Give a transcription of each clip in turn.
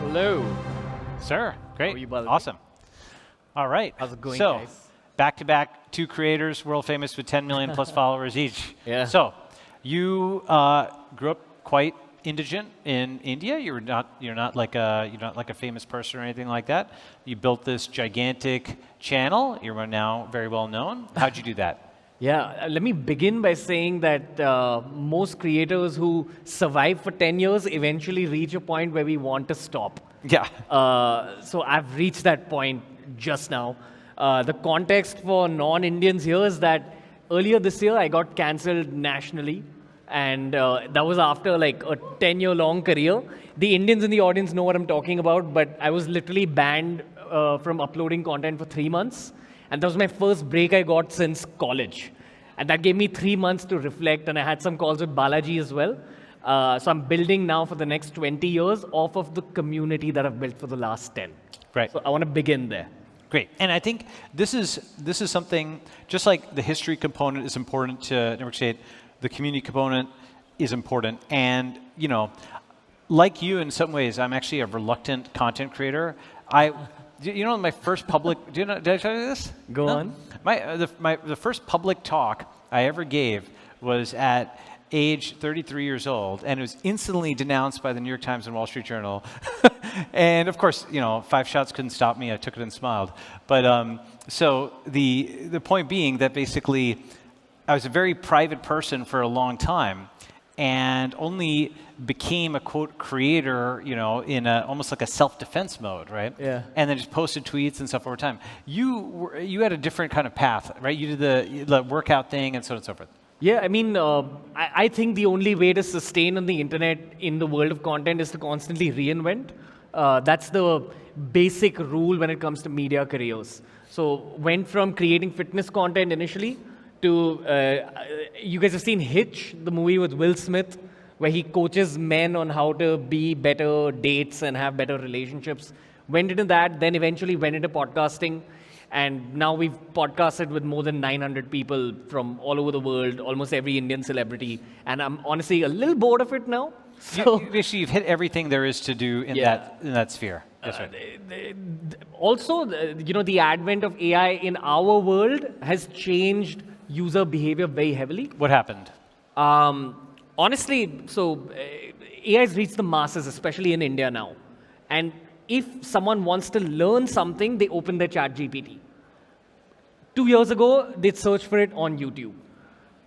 Hello. Sir, great. How are you, Balaji? Awesome. All right. How's it going, so, guys? back-to-back, two creators, world famous with 10 million plus followers each. Yeah. So, you grew up quite indigent in India. You're not like a famous person or anything like that. You built this gigantic channel. You're now very well known. How'd you do that? Yeah, let me begin by saying that most creators who survive for 10 years eventually reach a point where we want to stop. Yeah. So I've reached that point just now. The context for non-Indians here is that earlier this year I got cancelled nationally, and that was after like a 10-year-long career. The Indians in the audience know what I'm talking about, but I was literally banned from uploading content for 3 months. And that was my first break I got since college. And that gave me 3 months to reflect, and I had some calls with Balaji as well. So I'm building now for the next 20 years off of the community that I've built for the last 10. Right. So I want to begin there. Great. And I think this is something, just like the history component is important to negotiate, the community component is important. And, you know, like you in some ways, I'm actually a reluctant content creator. You know, my first public, did I tell you this? Go on. The first public talk I ever gave was at age 33 years old, and it was instantly denounced by the New York Times and Wall Street Journal. And of course, you know, 5 shots couldn't stop me. I took it and smiled. But so the point being that basically I was a very private person for a long time, and only became a quote creator, you know, in almost like a self-defense mode, right? Yeah. And then just posted tweets and stuff over time. You had a different kind of path, right? You did the workout thing and so on and so forth. Yeah, I mean, I think the only way to sustain on the internet in the world of content is to constantly reinvent. That's the basic rule when it comes to media careers. So went from creating fitness content initially to, you guys have seen Hitch, the movie with Will Smith, where he coaches men on how to be better dates and have better relationships. Went into that, then eventually went into podcasting. And now we've podcasted with more than 900 people from all over the world, almost every Indian celebrity. And I'm honestly a little bored of it now. So, Basically, you've hit everything there is to do in that sphere. That's right. Also, you know, the advent of AI in our world has changed user behavior very heavily. What happened? Honestly, so AI has reached the masses, especially in India now. And if someone wants to learn something, they open their chat GPT. 2 years ago, they'd search for it on YouTube.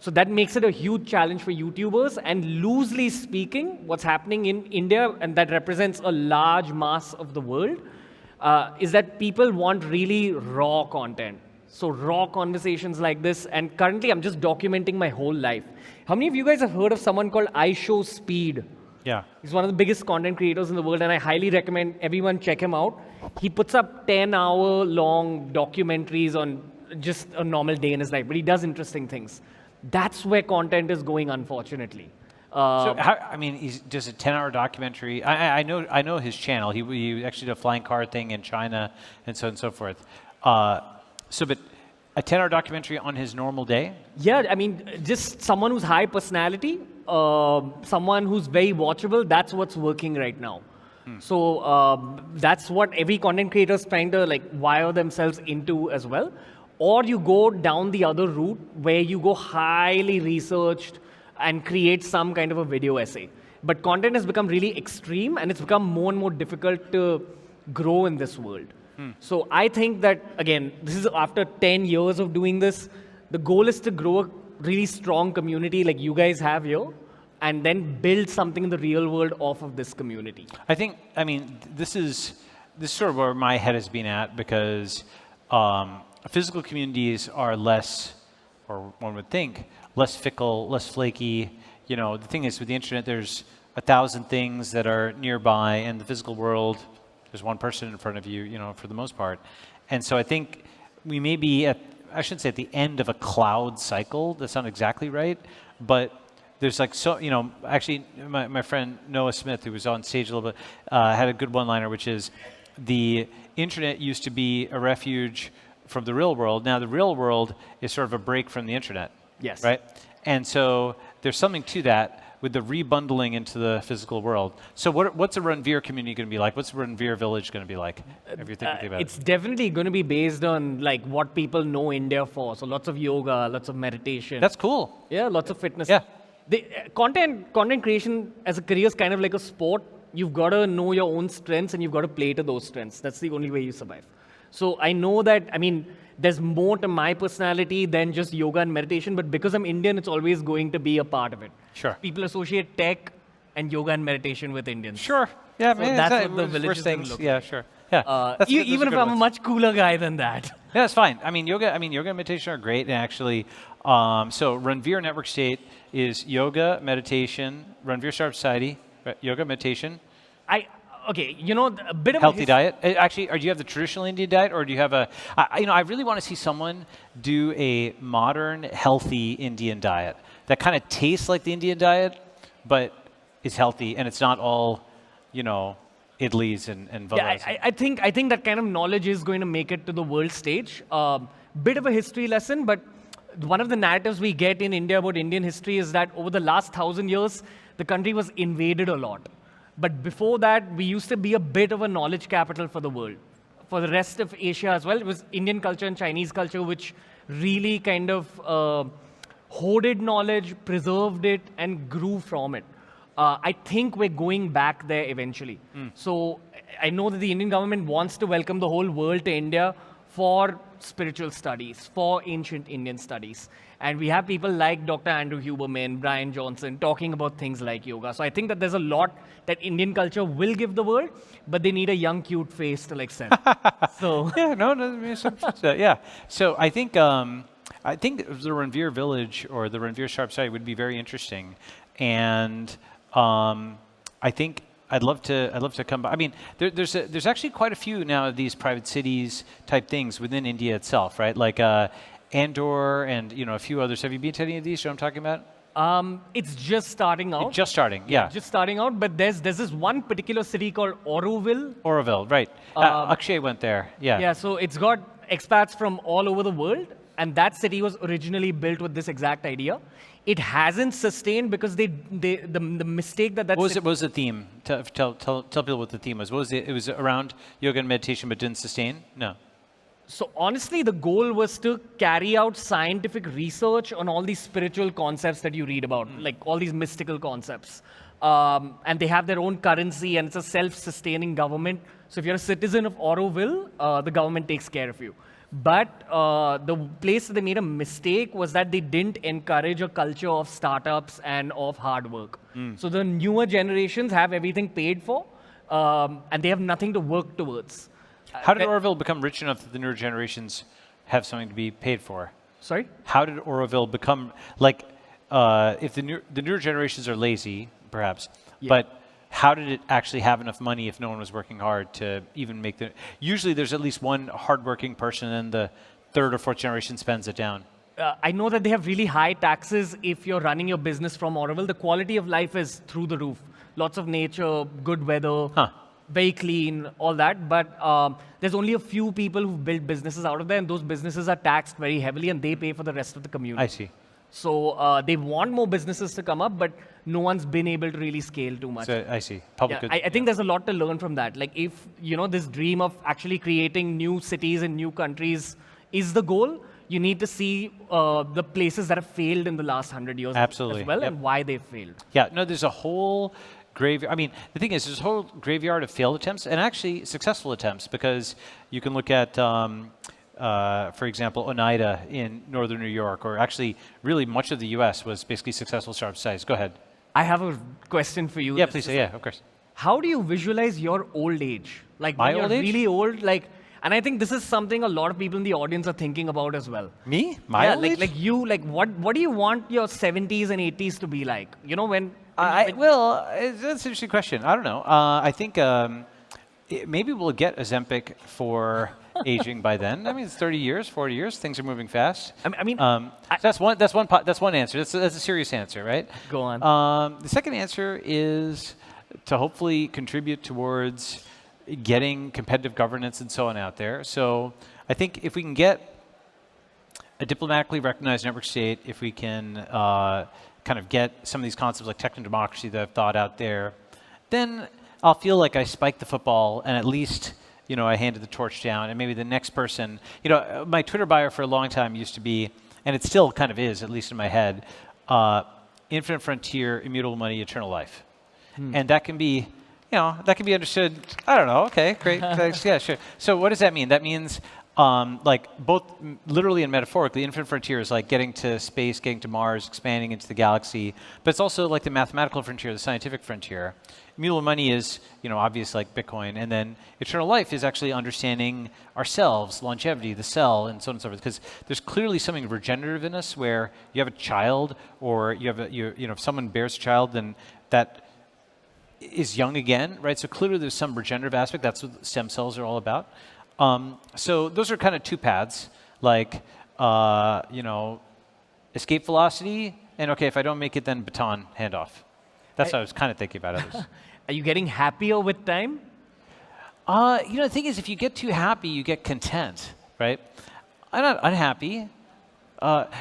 So that makes it a huge challenge for YouTubers. And loosely speaking, what's happening in India, and that represents a large mass of the world, is that people want really raw content. So raw conversations like this, and currently I'm just documenting my whole life. How many of you guys have heard of someone called iShowSpeed? Yeah. He's one of the biggest content creators in the world, and I highly recommend everyone check him out. He puts up 10-hour-long documentaries on just a normal day in his life, but he does interesting things. That's where content is going, unfortunately. He does a 10-hour documentary. I know his channel. He actually did a flying car thing in China and so on and so forth. But a 10-hour documentary on his normal day? Yeah, I mean, just someone who's high personality, someone who's very watchable, that's what's working right now. So that's what every content creator is trying to like wire themselves into as well. Or you go down the other route where you go highly researched and create some kind of a video essay. But content has become really extreme, and it's become more and more difficult to grow in this world. So I think that, again, this is after 10 years of doing this, the goal is to grow a really strong community like you guys have here, and then build something in the real world off of this community. This is sort of where my head has been at, because physical communities are less, or one would think, less fickle, less flaky. You know, the thing is, with the internet, there's 1,000 things that are nearby, and the physical world, there's one person in front of you, you know, for the most part. And so I think we may be I shouldn't say at the end of a cloud cycle. That's not exactly right. But there's like, so, you know, actually my friend Noah Smith, who was on stage a little bit, had a good one-liner, which is the internet used to be a refuge from the real world. Now the real world is sort of a break from the internet. Yes. Right? And so there's something to that. with the rebundling into the physical world. So what's a Ranveer community going to be like? What's a Ranveer Village going to be like? If you're thinking about It's definitely going to be based on like what people know India for. So lots of yoga, lots of meditation. That's cool. Yeah, lots of fitness. Yeah. Content creation as a career is kind of like a sport. You've got to know your own strengths and you've got to play to those strengths. That's the only way you survive. So I know that, I mean, there's more to my personality than just yoga and meditation, but because I'm Indian, it's always going to be a part of it. Sure. People associate tech and yoga and meditation with Indians. Sure. Yeah, So man. that's what the village is going to look Yeah, like. sure. Yeah. Even if I'm a much cooler guy than that. Yeah, that's fine. I mean, yoga and meditation are great. And actually, so Ranveer Network State is yoga, meditation, Ranveer Sharp Society, yoga, meditation. Okay, you know, a bit of Healthy diet. Actually, do you have the traditional Indian diet, or do you have I really want to see someone do a modern, healthy Indian diet that kind of tastes like the Indian diet, but is healthy, and it's not all, idlis and vadas. Yeah, I think that kind of knowledge is going to make it to the world stage. Bit of a history lesson, but one of the narratives we get in India about Indian history is that over the last 1,000 years, the country was invaded a lot. But before that, we used to be a bit of a knowledge capital for the world. For the rest of Asia as well, it was Indian culture and Chinese culture which really kind of hoarded knowledge, preserved it, and grew from it. I think we're going back there eventually. So I know that the Indian government wants to welcome the whole world to India for spiritual studies, for ancient Indian studies. And we have people like Dr. Andrew Huberman, Brian Johnson, talking about things like yoga. So I think that there's a lot that Indian culture will give the world, but they need a young, cute face to like sell. So Yeah, yeah. So I think the Ranveer Village or the Ranveer Sharp Society would be very interesting, and I think I'd love to come by. I mean, there's actually quite a few now of these private cities type things within India itself, right? Like Andor and a few others. Have you been to any of these? You know what I'm talking about? it's just starting out. Just starting, yeah. Just starting out, but there's this one particular city called Auroville. Auroville, right? Akshay went there. Yeah. Yeah, so it's got expats from all over the world, and that city was originally built with this exact idea. It hasn't sustained because the mistake that What was the theme? Tell people what the theme was. What was it? It was around yoga and meditation, but didn't sustain. No. So honestly, the goal was to carry out scientific research on all these spiritual concepts that you read about, like all these mystical concepts. And they have their own currency, and it's a self-sustaining government. So if you're a citizen of Auroville, the government takes care of you. But the place that they made a mistake was that they didn't encourage a culture of startups and of hard work. So the newer generations have everything paid for, and they have nothing to work towards. How did Auroville become rich enough that the newer generations have something to be paid for? Sorry? How did Auroville become, like, if the newer generations are lazy, perhaps, but how did it actually have enough money if no one was working hard to even make the... Usually there's at least one hardworking person and the third or fourth generation spends it down. I know that they have really high taxes if you're running your business from Auroville. The quality of life is through the roof. Lots of nature, good weather. Very clean, all that, but there's only a few people who've built businesses out of there, and those businesses are taxed very heavily, and they pay for the rest of the community. I see. So they want more businesses to come up, but no one's been able to really scale too much. So I see. Public goods. I think there's a lot to learn from that. Like if, this dream of actually creating new cities and new countries is the goal, you need to see the places that have failed in the last 100 years Absolutely. as well, Yep. and why they failed. Yeah, no, there's a whole graveyard. I mean, the thing is, there's a whole graveyard of failed attempts and actually successful attempts, because you can look at, for example, Oneida in northern New York, or actually really much of the US was basically successful startup sites. Go ahead. I have a question for you. Yeah, please say, yeah, of course. How do you visualize your old age? Like My when you're old age? really old, and I think this is something a lot of people in the audience are thinking about as well. Me? My old age? What do you want your 70s and 80s to be like? When Well, that's an interesting question. I don't know. I think maybe we'll get Ozempic for aging by then. I mean, it's 30 years, 40 years. Things are moving fast. That's one answer. That's a serious answer, right? Go on. The second answer is to hopefully contribute towards getting competitive governance and so on out there. So I think if we can get a diplomatically recognized network state, if we can kind of get some of these concepts like techno-democracy that I've thought out there, then I'll feel like I spiked the football and at least, I handed the torch down, and maybe the next person, my Twitter bio for a long time used to be, and it still kind of is, at least in my head, infinite frontier, immutable money, eternal life. And that can be, that can be understood, I don't know, okay, great, thanks, yeah, sure. So what does that mean? That means like both literally and metaphorically, infinite frontier is like getting to space, getting to Mars, expanding into the galaxy, but it's also like the mathematical frontier, the scientific frontier. Immutable money is, obvious like Bitcoin, and then eternal life is actually understanding ourselves, longevity, the cell, and so on and so forth. Because there's clearly something regenerative in us where you have a child, or you have if someone bears a child, then that is young again, right? So clearly there's some regenerative aspect. That's what stem cells are all about. So those are kind of two paths, like escape velocity, and okay, if I don't make it, then baton handoff. That's what I was kind of thinking about others. Are you getting happier with time? The thing is, if you get too happy, you get content, right? I'm not unhappy.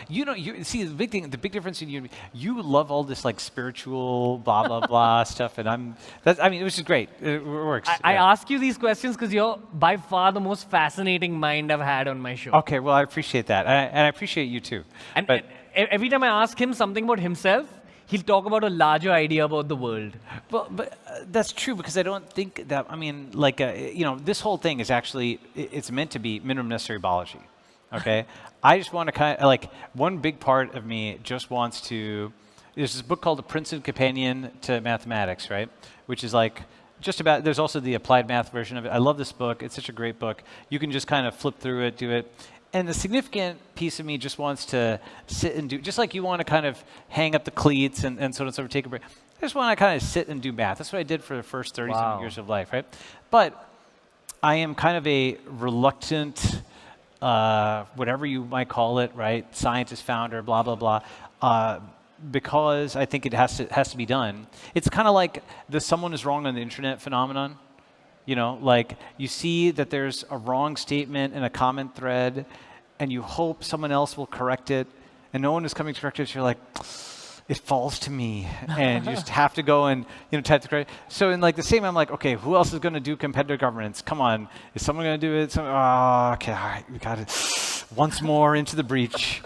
You see the big difference in you and me. You love all this like spiritual blah blah blah stuff, and which is great. It works. I ask you these questions because you're by far the most fascinating mind I've had on my show. Okay, well I appreciate that, and I appreciate you too. And every time I ask him something about himself, he'll talk about a larger idea about the world. But that's true, because I don't think that, this whole thing is actually, it's meant to be minimum necessary Balaji, okay? I just want to kind of, one big part of me just wants to, there's this book called The Princeton Companion to Mathematics, right? Which is like, just about, there's also the applied math version of it. I love this book. It's such a great book. You can just kind of flip through it, do it. And the significant piece of me just wants to sit and do, just like you want to kind of hang up the cleats and so on and so forth, take a break. I just want to kind of sit and do math. That's what I did for the first 30 years of life, right? But I am kind of a reluctant, whatever you might call it, right? Scientist, founder, blah, blah, blah. Because I think it has to be done. It's kind of like the someone is wrong on the internet phenomenon. You see that there's a wrong statement in a comment thread, and you hope someone else will correct it, and no one is coming to correct it, so you're like, it falls to me, and you just have to go and type the correct. So in the same, I'm like, okay, who else is going to do competitive governance? Come on, is someone going to do it? Okay, all right, we got it. Once more into the breach.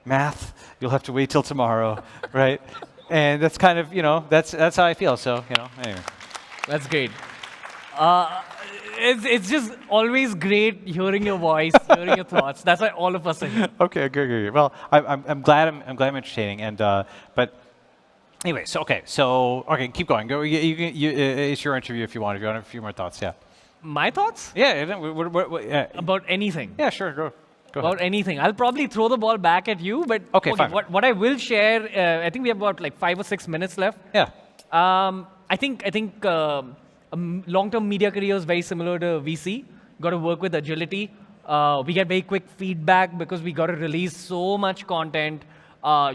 Math, you'll have to wait till tomorrow, right? And that's kind of, that's how I feel. So, anyway. That's great. It's just always great hearing your voice, hearing your thoughts. That's why all of us are here. Okay, good. Well, I'm glad I'm entertaining, and but anyway, so keep going. Go. It's your interview if you want. If you want a few more thoughts, yeah. My thoughts? Yeah. About anything. Yeah, sure. Go about ahead. anything. I'll probably throw the ball back at you, but okay fine. What I will share, I think we have about 5 or 6 minutes left. Yeah. I think long-term media career is very similar to VC. Got to work with agility. We get very quick feedback because we got to release so much content.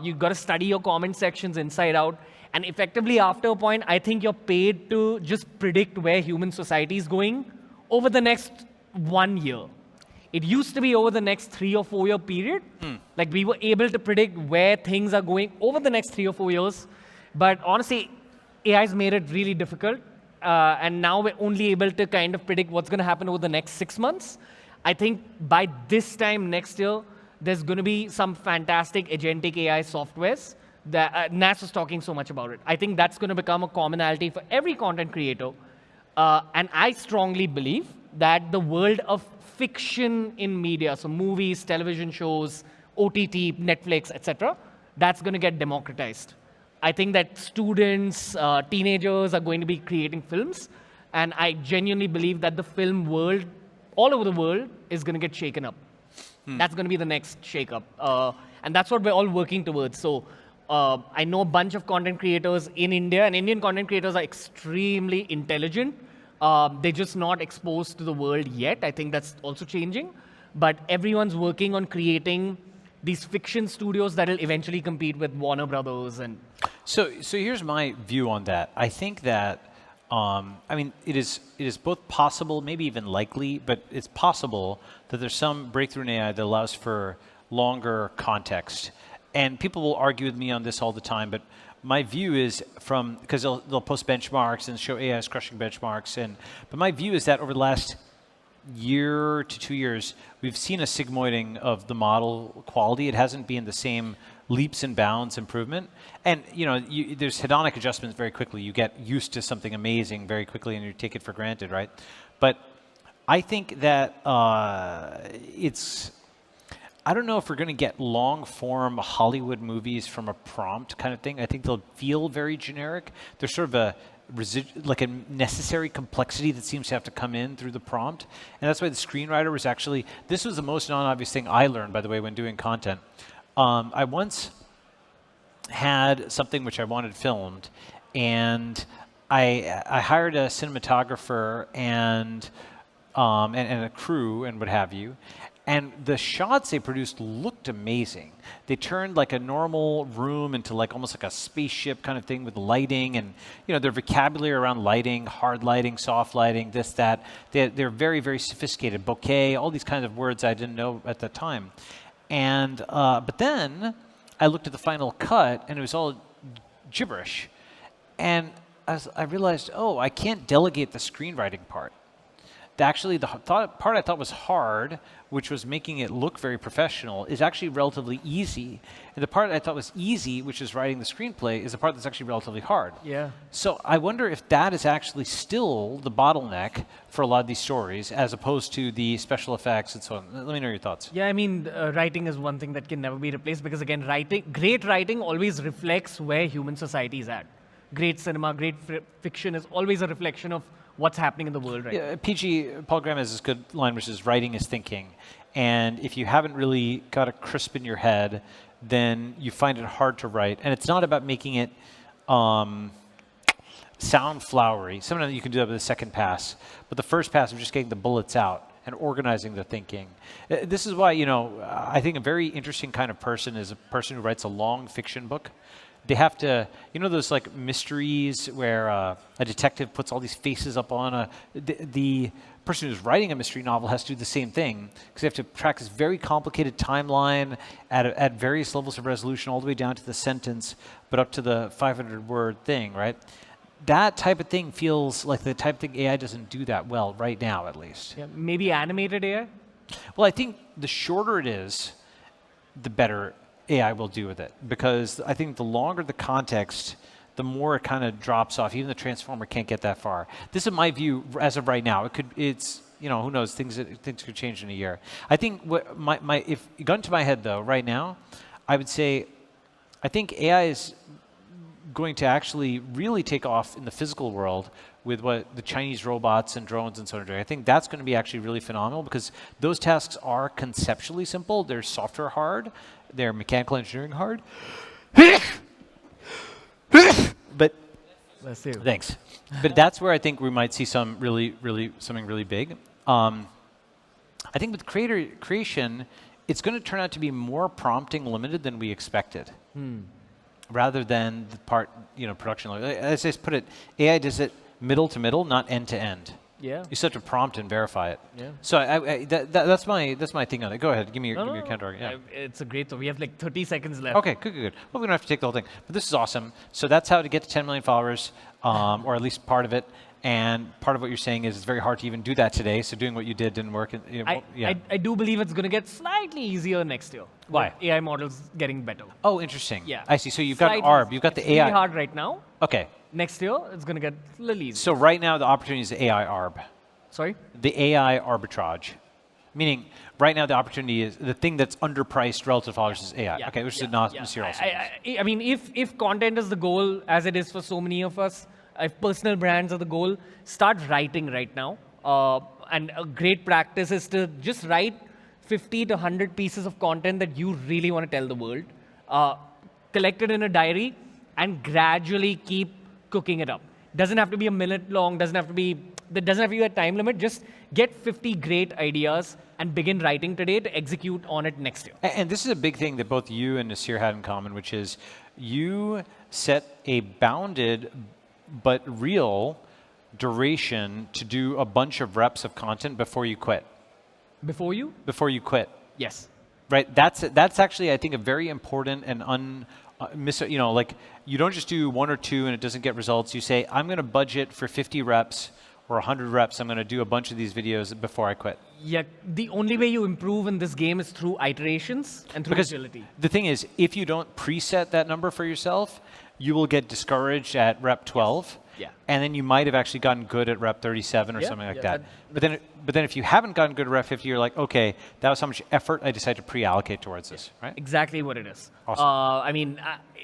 You got to study your comment sections inside out. And effectively, after a point, I think you're paid to just predict where human society is going over the next 1 year. It used to be over the next 3 or 4 year period. Like we were able to predict where things are going over the next 3 or 4 years. But honestly, AI's made it really difficult. And now we're only able to kind of predict what's going to happen over the next 6 months. I think by this time next year, there's going to be some fantastic agentic AI softwares that NAS was talking so much about it. I think that's going to become a commonality for every content creator. And I strongly believe that the world of fiction in media, so movies, television shows, OTT, Netflix, etc., that's going to get democratized. I think that students, teenagers are going to be creating films, and I genuinely believe that the film world, all over the world, is going to get shaken up. That's going to be the next shake-up. And that's what we're all working towards. So I know a bunch of content creators in India, and Indian content creators are extremely intelligent. They're just not exposed to the world yet. I think that's also changing. But everyone's working on creating these fiction studios that will eventually compete with Warner Brothers. And so here's my view on that. I think that, it is both possible, maybe even likely, but it's possible that there's some breakthrough in AI that allows for longer context. and people will argue with me on this all the time, but my view is because they'll post benchmarks and show AI is crushing benchmarks, but my view is that over the last year to 2 years, we've seen a sigmoiding of the model quality. It hasn't been the same leaps and bounds improvement. And there's hedonic adjustments very quickly. You get used to something amazing very quickly and you take it for granted, right? But I think that I don't know if we're going to get long-form Hollywood movies from a prompt kind of thing. I think they'll feel very generic. There's sort of a necessary complexity that seems to have to come in through the prompt. And that's why the screenwriter was actually, this was the most non-obvious thing I learned, by the way, when doing content. I once had something which I wanted filmed, and I hired a cinematographer and a crew and what have you. And the shots they produced looked amazing. They turned like a normal room into like almost like a spaceship kind of thing with lighting, and their vocabulary around lighting, hard lighting, soft lighting, this, that. They're very, very sophisticated. Bokeh, all these kinds of words I didn't know at the time. And but then I looked at the final cut, and it was all gibberish. And I realized, I can't delegate the screenwriting part. Actually, the part I thought was hard, which was making it look very professional, is actually relatively easy. And the part I thought was easy, which is writing the screenplay, is the part that's actually relatively hard. Yeah. So I wonder if that is actually still the bottleneck for a lot of these stories, as opposed to the special effects and so on. Let me know your thoughts. Yeah, I mean, writing is one thing that can never be replaced, because again, great writing always reflects where human society is at. Great cinema, great fiction is always a reflection of what's happening in the world right now. Paul Graham has this good line, which is writing is thinking. And if you haven't really got a crisp in your head, then you find it hard to write. And it's not about making it sound flowery. Sometimes you can do that with a second pass. But the first pass of just getting the bullets out and organizing the thinking. This is why, I think a very interesting kind of person is a person who writes a long fiction book. They have to, those like mysteries where a detective puts all these faces up on the person who's writing a mystery novel has to do the same thing, because they have to track this very complicated timeline at various levels of resolution, all the way down to the sentence, but up to the 500-word thing, right? That type of thing feels like the type of thing AI doesn't do that well right now, at least. Yeah, maybe animated AI? Well, I think the shorter it is, the better AI will do with it, because I think the longer the context, the more it kind of drops off. Even the transformer can't get that far. This is my view as of right now. It's who knows, things could change in a year. I think if you got into my head though right now, I would say I think AI is going to actually really take off in the physical world with what the Chinese robots and drones and so on are doing. I think that's going to be actually really phenomenal, because those tasks are conceptually simple. They're software hard. They're mechanical engineering hard. But Let's see. thanks. But that's where I think we might see something really big. I think with creation, it's going to turn out to be more prompting limited than we expected. Rather than the part, production. As I put it, AI does it middle to middle, not end to end. Yeah. You still have to prompt and verify it. Yeah. So that's my thing on it. Go ahead, give me your counter. Yeah. It's a great thought. We have like 30 seconds left. Okay, good. Well, we don't have to take the whole thing, but this is awesome. So that's how to get to 10 million followers, or at least part of it. And part of what you're saying is it's very hard to even do that today. So doing what you did didn't work. I do believe it's going to get slightly easier next year. Why? AI models getting better. Oh, interesting. Yeah. I see. So you've got Slightly ARB. You've got the it's AI. really hard right now. Okay. Next year, it's going to get a little easier. So right now the opportunity is the AI ARB. Sorry? The AI arbitrage. Meaning, right now the opportunity is the thing that's underpriced relative to followers is AI. Okay, which is not serious. I mean, if content is the goal, as it is for so many of us, if personal brands are the goal, start writing right now. And a great practice is to just write 50 to 100 pieces of content that you really want to tell the world. Collect it in a diary and gradually keep cooking it up. Doesn't have to be a minute long, doesn't have to be a time limit. Just get 50 great ideas and begin writing today to execute on it next year. And this is a big thing that both you and Nasir had in common, which is you set a bounded but real duration to do a bunch of reps of content before you quit. Before you? Before you quit. Yes. right? That's actually, I think, a very important and like you don't just do 1 or 2 and it doesn't get results. You say, I'm going to budget for 50 reps or 100 reps. I'm going to do a bunch of these videos before I quit. Yeah, the only way you improve in this game is through iterations and through agility. The thing is, if you don't preset that number for yourself, you will get discouraged at rep 12. Yeah. And then you might have actually gotten good at rep 37 or something like that. But then if you haven't gotten good at rep 50, you're like, okay, that was how much effort I decided to pre-allocate towards this, right? Exactly what it is. Awesome. I mean,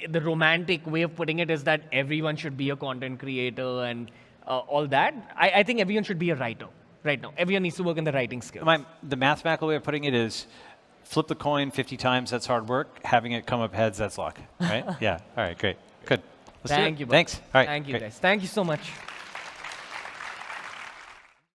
the romantic way of putting it is that everyone should be a content creator and all that. I think everyone should be a writer right now. Everyone needs to work in the writing skills. The mathematical way of putting it is flip the coin 50 times, that's hard work. Having it come up heads, that's luck, right? Yeah. All right, great. Good. Let's do it. Thank you. Thanks. All right. Thank you, great. guys. Thank you so much.